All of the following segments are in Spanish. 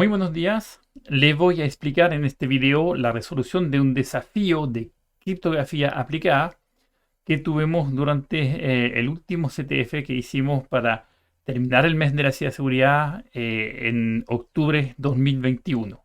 Muy buenos días. Les voy a explicar en este video la resolución de un desafío de criptografía aplicada que tuvimos durante el último CTF que hicimos para terminar el mes de la ciberseguridad en octubre 2021.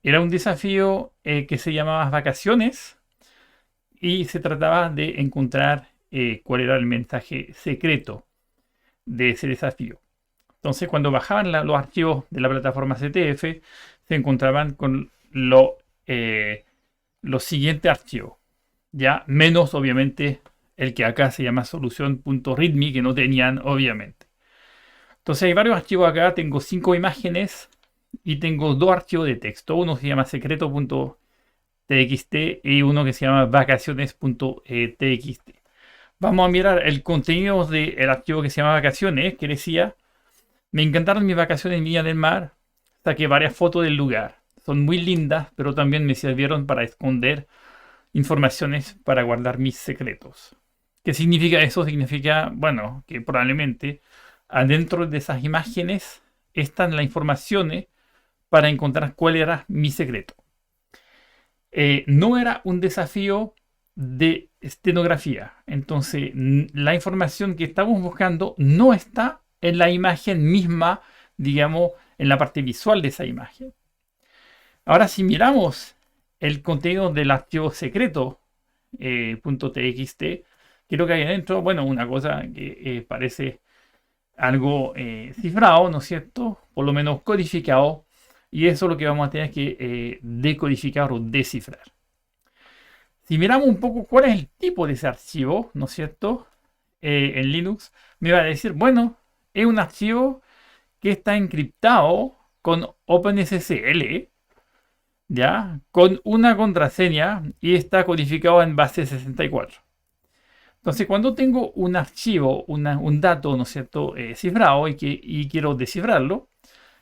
Era un desafío que se llamaba Vacaciones y se trataba de encontrar cuál era el mensaje secreto de ese desafío. Entonces, cuando bajaban los archivos de la plataforma CTF, se encontraban con los siguientes archivos, ya menos obviamente el que acá se llama solución.readme, que no tenían obviamente. Entonces hay varios archivos acá, tengo 5 imágenes y tengo 2 archivos de texto. Uno se llama secreto.txt y uno que se llama vacaciones.txt. Vamos a mirar el contenido del archivo que se llama vacaciones, que decía: me encantaron mis vacaciones en Viña del Mar. Saqué varias fotos del lugar. Son muy lindas, pero también me sirvieron para esconder informaciones para guardar mis secretos. ¿Qué significa eso? Significa, bueno, que probablemente adentro de esas imágenes están las informaciones para encontrar cuál era mi secreto. No era un desafío de estenografía. Entonces, la información que estamos buscando no está en la imagen misma, digamos, en la parte visual de esa imagen. Ahora, si miramos el contenido del archivo secreto .txt, ¿qué es lo que hay adentro? Bueno, una cosa que parece algo cifrado, ¿no es cierto? Por lo menos codificado. Y eso es lo que vamos a tener que decodificar o descifrar. Si miramos un poco cuál es el tipo de ese archivo, ¿no es cierto? En Linux, me va a decir, bueno, es un archivo que está encriptado con OpenSSL, ¿ya? Con una contraseña y está codificado en base 64. Entonces, cuando tengo un archivo, un dato, ¿no es cierto?, cifrado y quiero descifrarlo,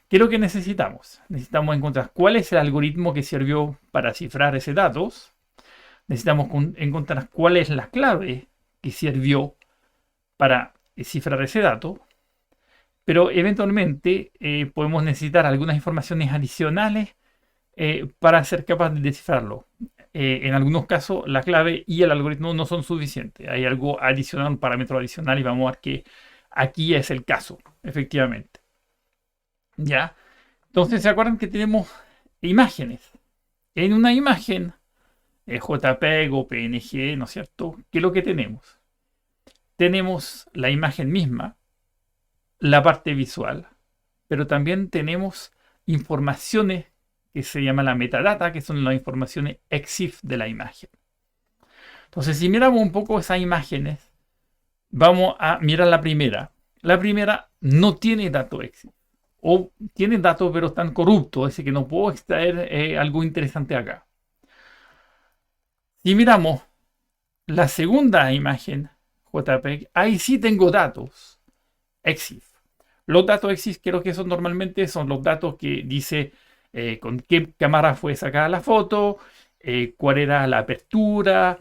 ¿qué es lo que necesitamos? Necesitamos encontrar cuál es el algoritmo que sirvió para cifrar ese dato. Necesitamos encontrar cuál es la clave que sirvió para cifrar ese dato. Pero eventualmente podemos necesitar algunas informaciones adicionales para ser capaz de descifrarlo. En algunos casos la clave y el algoritmo no son suficientes. Hay algo adicional, un parámetro adicional, y vamos a ver que aquí es el caso, efectivamente. ¿Ya? Entonces, ¿se acuerdan que tenemos imágenes? En una imagen, JPEG o PNG, ¿no es cierto? ¿Qué es lo que tenemos? Tenemos la imagen misma, la parte visual, pero también tenemos informaciones que se llama la metadata, que son las informaciones EXIF de la imagen. Entonces, si miramos un poco esas imágenes, vamos a mirar la primera. La primera no tiene datos EXIF, o tiene datos pero están corruptos, es decir, que no puedo extraer algo interesante acá. Si miramos la segunda imagen, JPEG, ahí sí tengo datos EXIF. Los datos EXIF creo que son normalmente son los datos que dice con qué cámara fue sacada la foto, cuál era la apertura,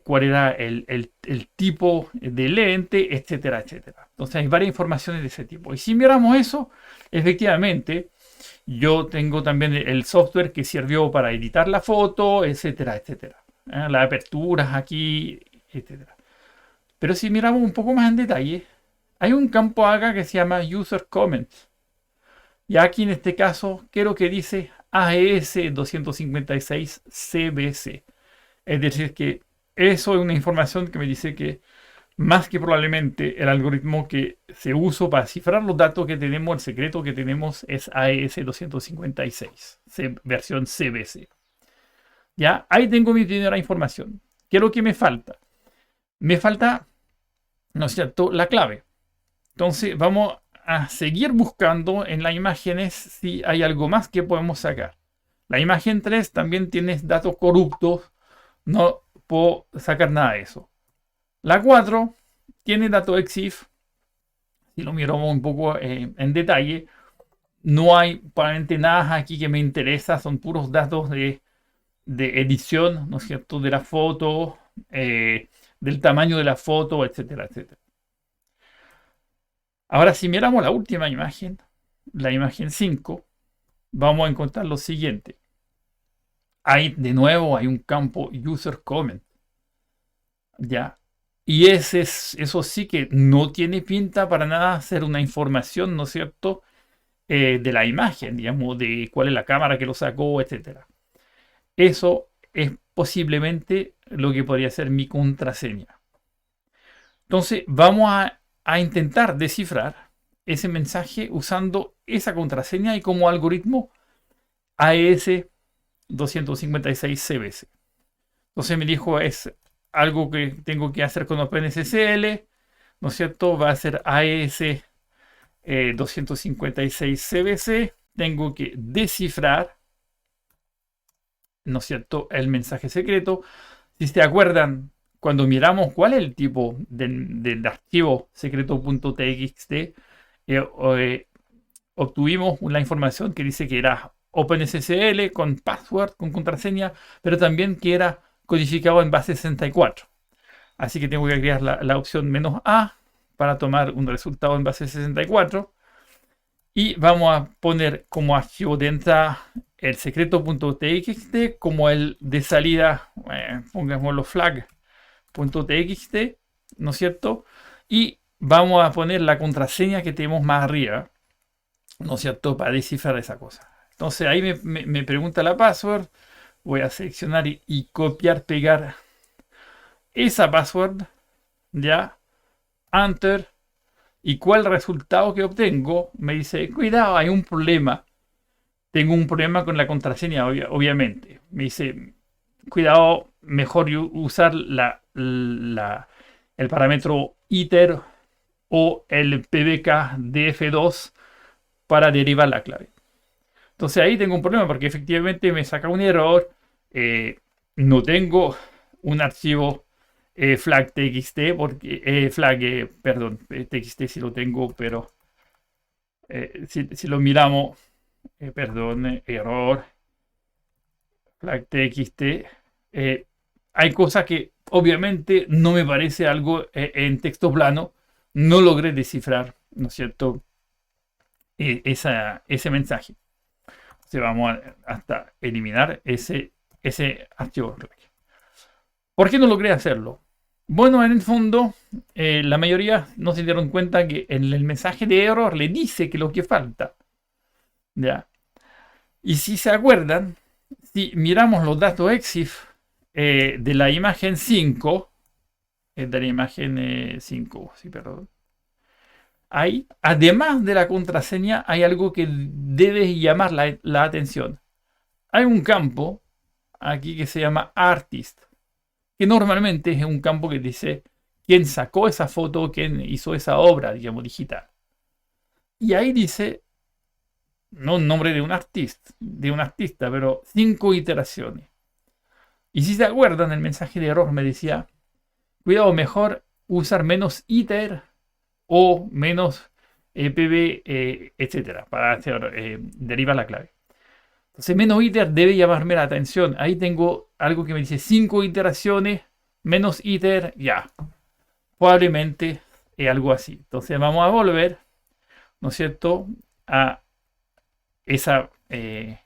cuál era el tipo de lente, etcétera, etcétera. Entonces hay varias informaciones de ese tipo. Y si miramos eso, efectivamente, yo tengo también el software que sirvió para editar la foto, etcétera, etcétera. Las aperturas aquí, etcétera. Pero si miramos un poco más en detalle, hay un campo acá que se llama User Comments. Y aquí en este caso, quiero que dice AES 256 CBC. Es decir, que eso es una información que me dice que más que probablemente el algoritmo que se usa para cifrar los datos que tenemos, el secreto que tenemos es AES 256, versión CBC. Ya, ahí tengo mi primera información. ¿Qué es lo que me falta? Me falta, ¿no es cierto?, la clave. Entonces vamos a seguir buscando en las imágenes si hay algo más que podemos sacar. La imagen 3 también tiene datos corruptos, no puedo sacar nada de eso. La 4 tiene datos EXIF, si lo miramos un poco en detalle, no hay probablemente nada aquí que me interesa, son puros datos de edición, ¿no es cierto?, de la foto, del tamaño de la foto, etcétera, etcétera. Ahora, si miramos la última imagen, la imagen 5, vamos a encontrar lo siguiente. Ahí de nuevo hay un campo user comment. ¿Ya? Y eso sí que no tiene pinta para nada ser una información, ¿no es cierto? De la imagen, digamos, de cuál es la cámara que lo sacó, etcétera. Eso es posiblemente lo que podría ser mi contraseña. Entonces, vamos a intentar descifrar ese mensaje usando esa contraseña y como algoritmo AES 256 CBC. Entonces me dijo, es algo que tengo que hacer con OpenSSL, ¿no es cierto? Va a ser AES 256 CBC. Tengo que descifrar, ¿no es cierto?, el mensaje secreto. Si se acuerdan, cuando miramos cuál es el tipo del archivo secreto.txt, obtuvimos la información que dice que era OpenSSL con password, con contraseña, pero también que era codificado en base 64. Así que tengo que agregar la opción "-a" para tomar un resultado en base 64. Y vamos a poner como archivo de entrada el secreto.txt, como el de salida, pongámoslo flag.txt, ¿no es cierto? Y vamos a poner la contraseña que tenemos más arriba, ¿no es cierto?, para descifrar esa cosa. Entonces ahí me pregunta la password, voy a seleccionar y copiar, pegar esa password, ya, enter, y cuál resultado que obtengo, me dice, cuidado, hay un problema. Tengo un problema con la contraseña, obviamente. Me dice, cuidado, mejor usar el parámetro iter o el pbkdf2 para derivar la clave. Entonces ahí tengo un problema porque efectivamente me saca un error. No tengo un archivo flag txt, porque perdón, txt sí lo tengo, pero si lo miramos, perdón, error, flag txt, hay cosas que obviamente no me parece algo en texto plano, no logré descifrar, ¿no es cierto?, ese mensaje. Entonces vamos hasta eliminar ese archivo. ¿Por qué no logré hacerlo? Bueno, en el fondo, la mayoría no se dieron cuenta que en el mensaje de error le dice que lo que falta. ¿Ya? Y si se acuerdan, si miramos los datos EXIF de la imagen 5, de la imagen 5, sí, perdón. Ahí, además de la contraseña, hay algo que debe llamar la atención. Hay un campo aquí que se llama Artist, que normalmente es un campo que dice quién sacó esa foto, quién hizo esa obra, digamos, digital. Y ahí dice, no un nombre de un artista, pero 5 iteraciones. Y si se acuerdan, el mensaje de error me decía, cuidado, mejor usar menos iter o menos pb, etcétera, para derivar la clave. Entonces, menos iter debe llamarme la atención. Ahí tengo algo que me dice 5 iteraciones, menos iter, ya. Probablemente es algo así. Entonces, vamos a volver, ¿no es cierto?, a esa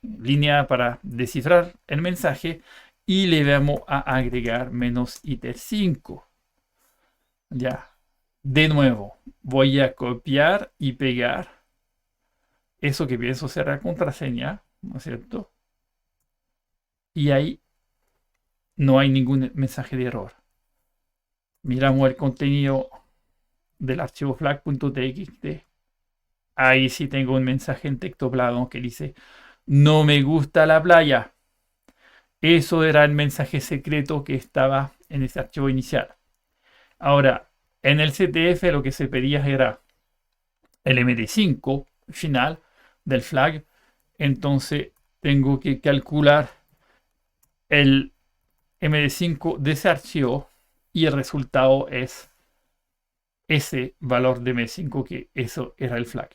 línea para descifrar el mensaje y le vamos a agregar menos iter 5. Ya. De nuevo, voy a copiar y pegar eso que pienso ser la contraseña, ¿no es cierto? Y ahí no hay ningún mensaje de error. Miramos el contenido del archivo flag.txt. Ahí sí tengo un mensaje en texto plano que dice, no me gusta la playa. Eso era el mensaje secreto que estaba en ese archivo inicial. Ahora, en el CTF lo que se pedía era el MD5 final del flag. Entonces tengo que calcular el MD5 de ese archivo y el resultado es ese valor de MD5, que eso era el flag.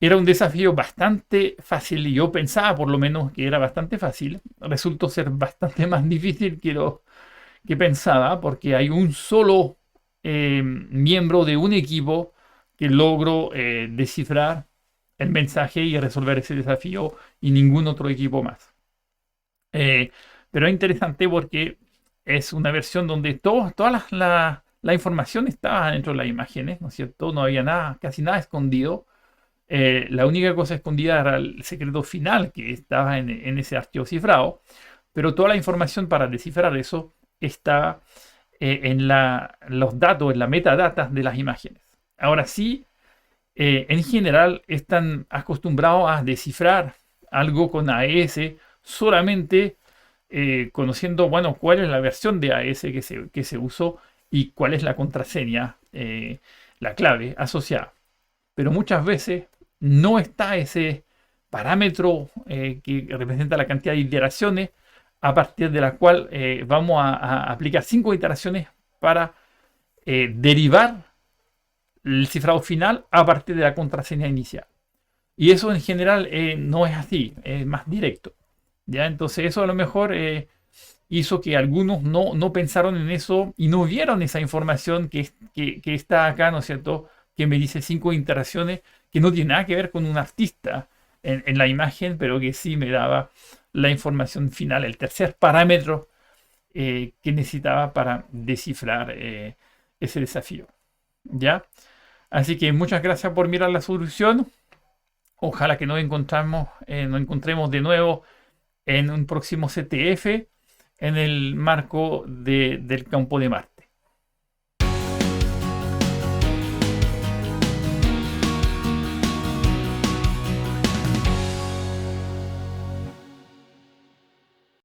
Era un desafío bastante fácil y yo pensaba por lo menos que era bastante fácil. Resultó ser bastante más difícil que lo que pensaba, porque hay un solo miembro de un equipo que logro descifrar el mensaje y resolver ese desafío y ningún otro equipo más. Pero es interesante porque es una versión donde toda la información estaba dentro de las imágenes, ¿no es cierto? No había nada, casi nada escondido. La única cosa escondida era el secreto final que estaba en ese archivo cifrado, pero toda la información para descifrar eso está en los datos, en la metadata de las imágenes. Ahora sí, en general están acostumbrados a descifrar algo con AES solamente conociendo, bueno, cuál es la versión de AES que se usó y cuál es la contraseña, la clave asociada. Pero muchas veces no está ese parámetro que representa la cantidad de iteraciones a partir de la cual vamos a aplicar 5 iteraciones para derivar el cifrado final a partir de la contraseña inicial. Y eso en general no es así, es más directo. ¿Ya? Entonces eso a lo mejor hizo que algunos no pensaron en eso y no vieron esa información que está acá, ¿no es cierto? Que me dice 5 iteraciones que no tiene nada que ver con un artista en la imagen, pero que sí me daba la información final, el tercer parámetro que necesitaba para descifrar ese desafío. ¿Ya? Así que muchas gracias por mirar la solución. Ojalá que nos encontremos de nuevo en un próximo CTF en el marco del campo de Marte.